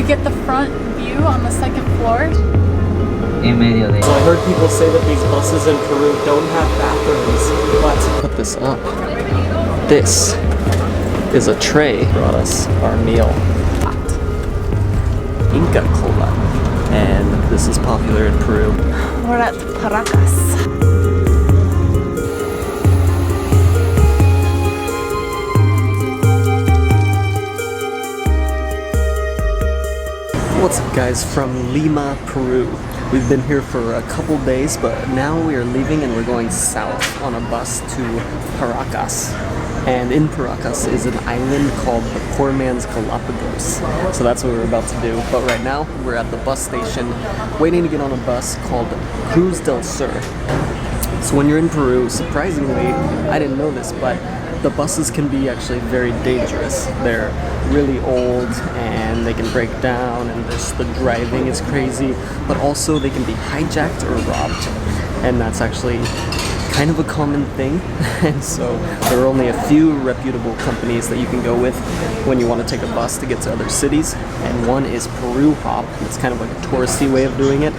we get the front view on the second floor. En medio de... So I heard people say that these buses in Peru don't have bathrooms, but put this up. This is a tray. Brought us our meal. Inca Cola. And this is popular in Peru. We're at Paracas. What's up guys, from Lima, Peru. We've been here for a couple days, but now we are leaving and we're going south on a bus to Paracas. And in Paracas is an island called the Poor Man's Galapagos. So that's what we're about to do. But right now, we're at the bus station waiting to get on a bus called Cruz Del Sur. So when you're in Peru, surprisingly, I didn't know this, but the buses can be actually very dangerous. They're really old and they can break down, and the driving is crazy, but also they can be hijacked or robbed. And that's actually kind of a common thing. And so there are only a few reputable companies that you can go with when you want to take a bus to get to other cities. And one is Peru Hop. It's kind of like a touristy way of doing it.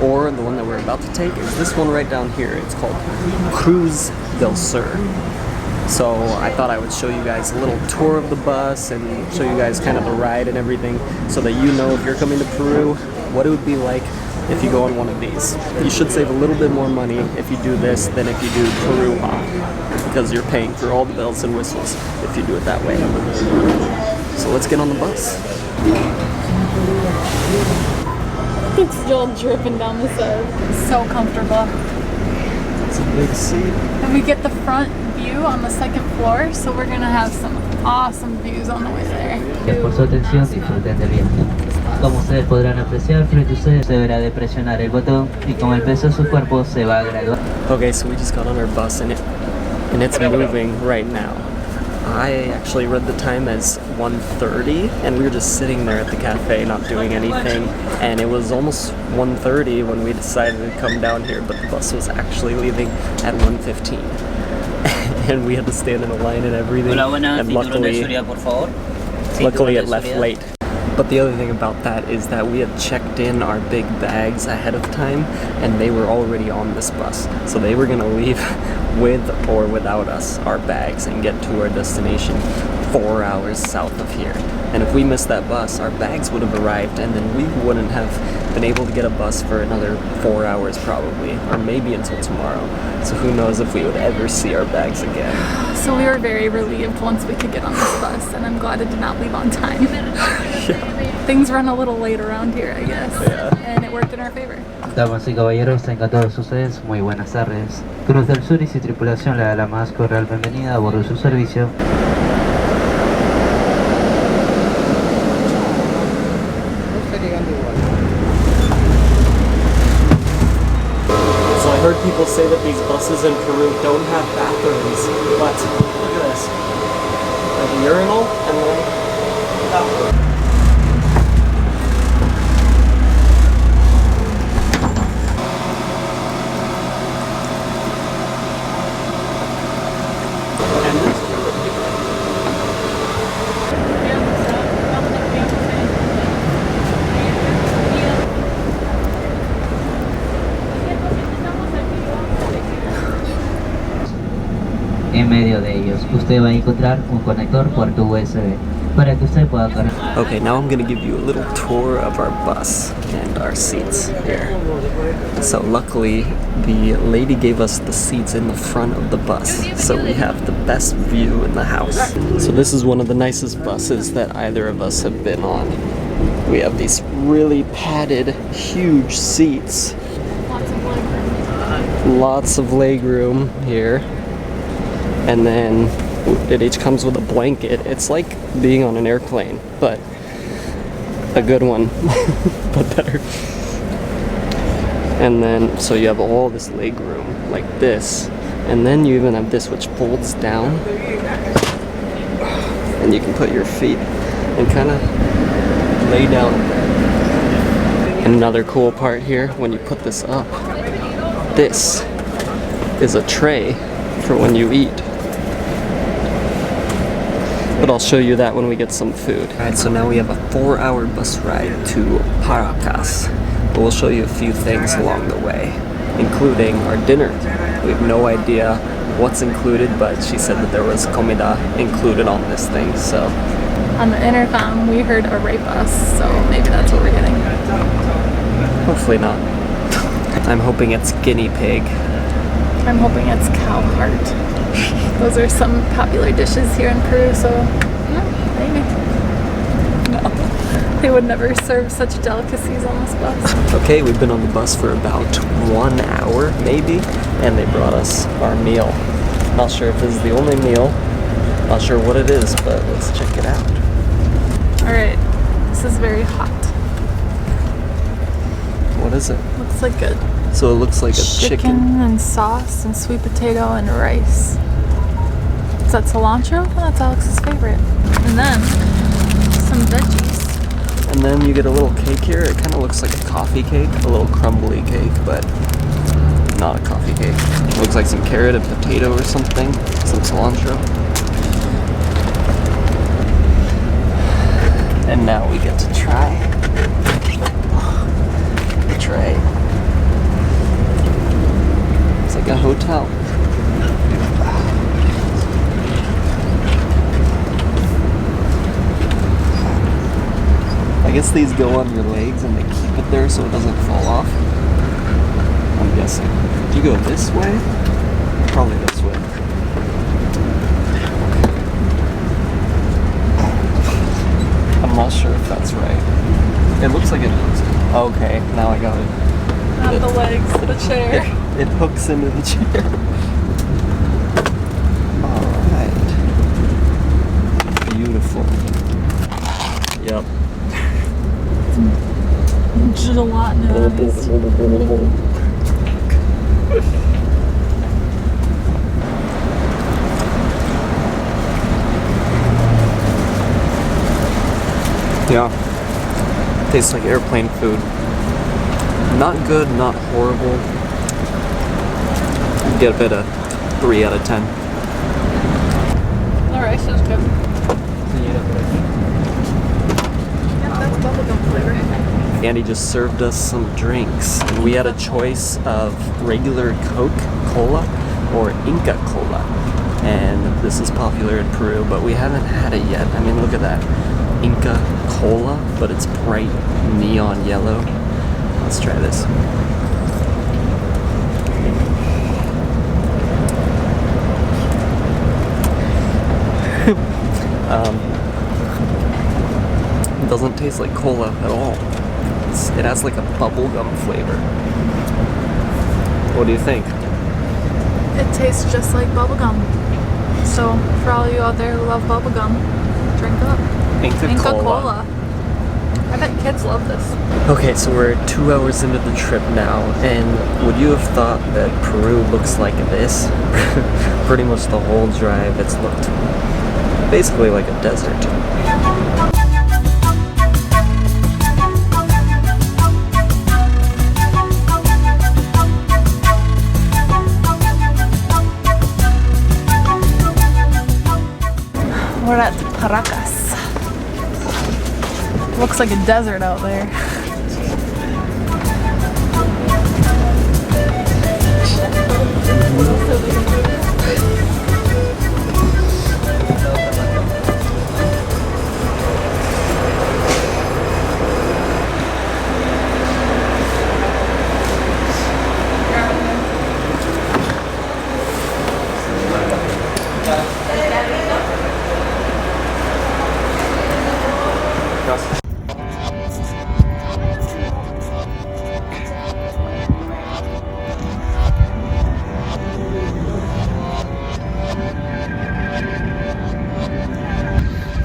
Or the one that we're about to take is this one right down here. It's called Cruz Del Sur. So I thought I would show you guys a little tour of the bus and show you guys kind of the ride and everything, so that you know if you're coming to Peru, what it would be like if you go on one of these. You should save a little bit more money if you do this than if you do Peru Hop, because you're paying for all the bells and whistles if you do it that way. So let's get on the bus. It's still dripping down the side. So comfortable. It's a big seat. And we get the front view on the second floor, so we're gonna have some awesome views on the way there. Por su atención, disfruten del viaje. Como ustedes podrán apreciar, frente a ustedes se deberá de presionar el botón y con el peso de su cuerpo se va a graduar. Okay, so we just got on our bus and it's moving right now. I actually read the time as 1:30, and we were just sitting there at the cafe not doing anything, and it was almost 1:30 when we decided to come down here, but the bus was actually leaving at 1:15. And we had to stand in a line and everything, and luckily it left late. But the other thing about that is that we had checked in our big bags ahead of time, and they were already on this bus. So they were gonna leave with or without us, our bags, and get to our destination 4 hours south of here. And if we missed that bus, our bags would have arrived, and then we wouldn't have been able to get a bus for another 4 hours probably, or maybe until tomorrow. So who knows if we would ever see our bags again. So we were very relieved once we could get on this bus, and I'm glad it did not leave on time. Yeah. Things run a little late around here, I guess. Yeah. And it worked in our favor. Damas y caballeros, tengan todos ustedes muy buenas tardes. Cruz del Sur y su tripulación le da la más cordial bienvenida a bordo de su servicio. So I heard people say that these buses in Peru don't have bathrooms, but look at this. Like a urinal and then a bathroom. En medio de ellos, usted va a encontrar un conector puerto USB para que usted pueda conectar. Okay, now I'm gonna give you a little tour of our bus and our seats here. So luckily, the lady gave us the seats in the front of the bus, so we have the best view in the house. So this is one of the nicest buses that either of us have been on. We have these really padded, huge seats. Lots of leg room here. And then it each comes with a blanket. It's like being on an airplane, but a good one, but better. And then, so you have all this leg room like this, and then you even have this which folds down, and you can put your feet and kind of lay down. And another cool part here, when you put this up, this is a tray for when you eat. But I'll show you that when we get some food. Alright, so now we have a 4-hour bus ride to Paracas. But we'll show you a few things along the way, including our dinner. We have no idea what's included, but she said that there was comida included on this thing, so. On the intercom, we heard arepas, so maybe that's what we're getting. Hopefully not. I'm hoping it's guinea pig. I'm hoping it's cow heart. Those are some popular dishes here in Peru, so yeah, maybe. No, they would never serve such delicacies on this bus. Okay, we've been on the bus for about 1 hour, maybe, and they brought us our meal. Not sure if this is the only meal. Not sure what it is, but let's check it out. Alright, this is very hot. What is it? Looks like a So it looks like a chicken. and sauce and sweet potato and rice. Is that cilantro? Oh, that's Alex's favorite. And then some veggies. And then you get a little cake here. It kind of looks like a coffee cake, a little crumbly cake, but not a coffee cake. It looks like some carrot and potato or something, some cilantro. And now we get to try the tray. It's like a hotel. I guess these go on your legs and they keep it there so it doesn't fall off. I'm guessing. Do you go this way? Probably this way. I'm not sure if that's right. It looks like it does. Okay, now I got it. Not the legs, the chair. It hooks into the chair. Alright. Beautiful. Yep. Gelatinous. Yeah. Tastes like airplane food. Not good, not horrible. Get a bit of 3 out of 10. The rice is good. Yeah, that's bubblegum flavor. Andy just served us some drinks. And we had a choice of regular Coca-Cola or Inca Cola. And this is popular in Peru, but we haven't had it yet. I mean, look at that. Inca Cola, but it's bright neon yellow. Let's try this. It doesn't taste like cola at all. It has like a bubblegum flavor. What do you think? It tastes just like bubblegum. So, for all you out there who love bubblegum, drink up. Inca Cola. I bet kids love this. Okay, so we're 2 hours into the trip now, and would you have thought that Peru looks like this? Pretty much the whole drive, it's looked basically like a desert. We're at Paracas. Looks like a desert out there.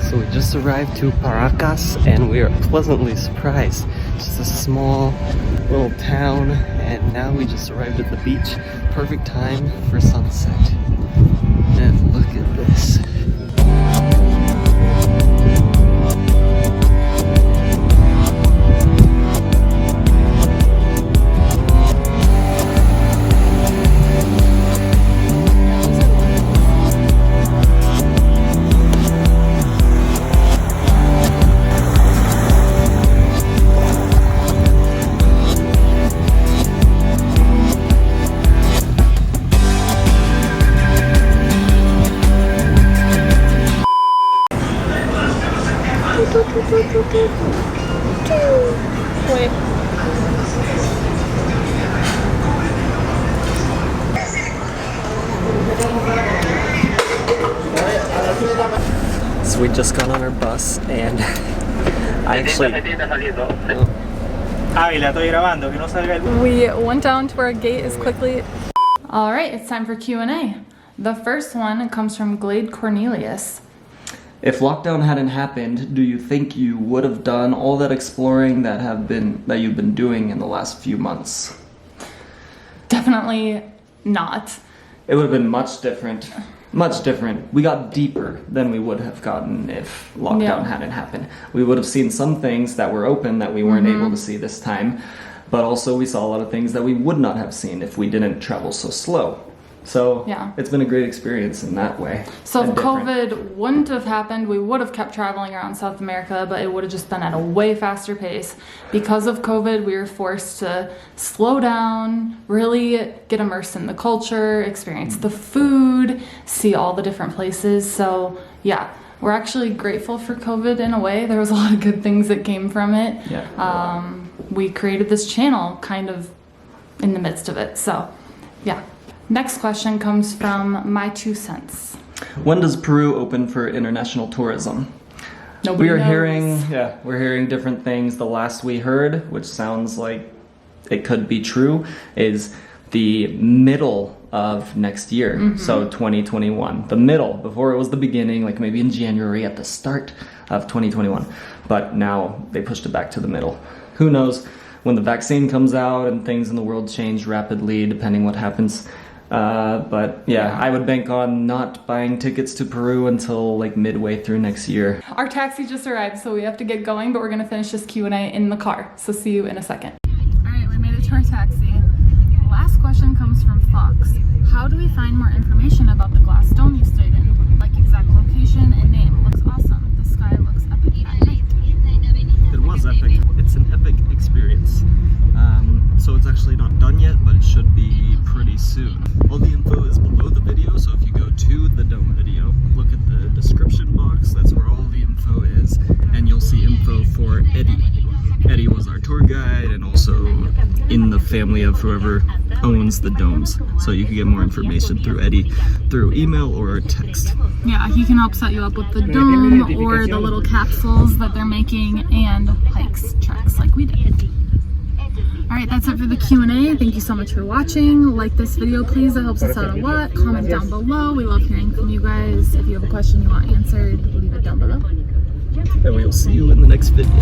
So we just arrived to Paracas and we are pleasantly surprised. Just a small little town, and now we just arrived at the beach. Perfect time for sunset. And look at this. Wait. So we just got on our bus and I actually... We went down to where a gate is quickly. All right, it's time for Q&A. The first one comes from Glade Cornelius. If lockdown hadn't happened, do you think you would have done all that exploring that you've been doing in the last few months? Definitely not. It would have been much different. Much different. We got deeper than we would have gotten if lockdown hadn't happened. We would have seen some things that were open that we weren't able to see this time, but also we saw a lot of things that we would not have seen if we didn't travel so slow. So it's been a great experience in that way. So if COVID wouldn't have happened, we would have kept traveling around South America, but it would have just been at a way faster pace. Because of COVID, we were forced to slow down, really get immersed in the culture, experience the food, see all the different places. So yeah, we're actually grateful for COVID in a way. There was a lot of good things that came from it. We created this channel kind of in the midst of it. So yeah. Next question comes from My Two Cents. When does Peru open for international tourism? Nobody knows. We're hearing different things. The last we heard, which sounds like it could be true, is the middle of next year. So 2021. The middle, before it was the beginning, like maybe in January at the start of 2021. But now they pushed it back to the middle. Who knows when the vaccine comes out and things in the world change rapidly depending what happens. But yeah, I would bank on not buying tickets to Peru until like midway through next year. Our taxi just arrived, so we have to get going, but we're gonna finish this Q&A in the car. So see you in a second. All right, we made it to our taxi. Last question comes from Fox. How do we find more information about the glass dome you stayed in? Like exact location and name. Looks awesome. The sky looks epic at night. It was epic. It's an epic experience. So it's actually not done yet, but it should be pretty soon. All the info is below the video, so if you go to the dome video, look at the description box, that's where all the info is, and you'll see info for Eddie. Eddie was our tour guide and also in the family of whoever owns the domes. So you can get more information through Eddie through email or text. Yeah, he can help set you up with the dome or the little capsules that they're making and hikes, treks like we did. Alright, that's it for the Q&A. Thank you so much for watching. Like this video, please. It helps us out a lot. Comment down below. We love hearing from you guys. If you have a question you want answered, leave it down below. And we will see you in the next video.